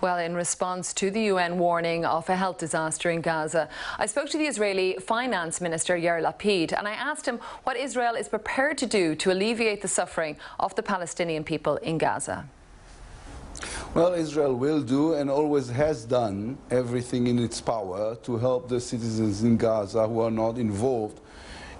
Well, in response to the UN warning of a health disaster in Gaza, I spoke to the Israeli Finance Minister Yair Lapid and I asked him what Israel is prepared to do to alleviate the suffering of the Palestinian people in Gaza. Well, Israel will do and always has done everything in its power to help the citizens in Gaza who are not involved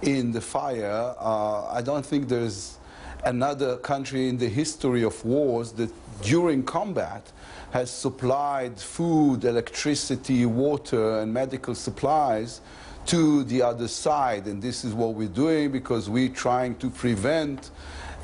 in the fire. I don't think there's another country in the history of wars that during combat has supplied food, electricity, water and medical supplies to the other side. And this is what we're doing because we're trying to prevent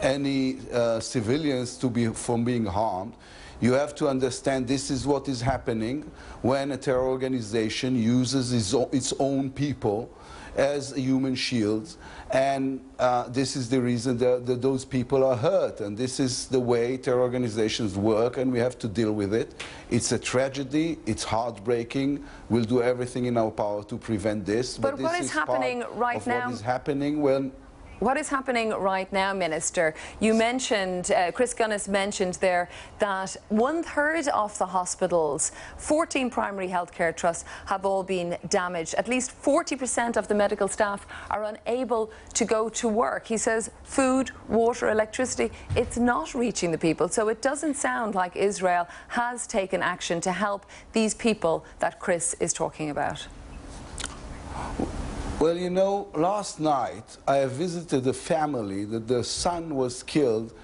any civilians from being harmed. You have to understand this is what is happening when a terror organization uses its own people as human shields, and this is the reason that those people are hurt, and this is the way terror organizations work, and we have to deal with it. It's a tragedy, it's heartbreaking, we'll do everything in our power to prevent this. But what is happening right now? What is happening when... What is happening right now, Minister? You mentioned, Chris Gunness mentioned there that 1/3 of the hospitals, 14 primary healthcare trusts have all been damaged. At least 40% of the medical staff are unable to go to work. He says food, water, electricity, it's not reaching the people. So it doesn't sound like Israel has taken action to help these people that Chris is talking about. Well, you know, last night I visited a family that the son was killed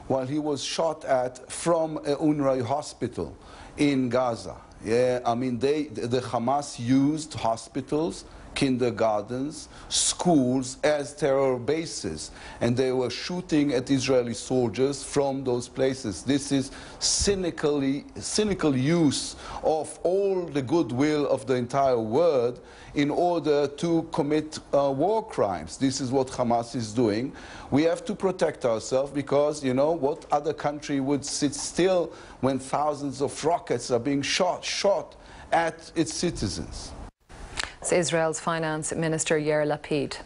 while he was shot at from an UNRWA hospital in Gaza. Yeah, I mean, the Hamas used hospitals, kindergartens, schools as terror bases, and they were shooting at Israeli soldiers from those places. This is cynical use of all the goodwill of the entire world in order to commit war crimes. This is what Hamas is doing. We have to protect ourselves because, you know, what other country would sit still when thousands of rockets are being shot at its citizens? It's Israel's Finance Minister Yair Lapid.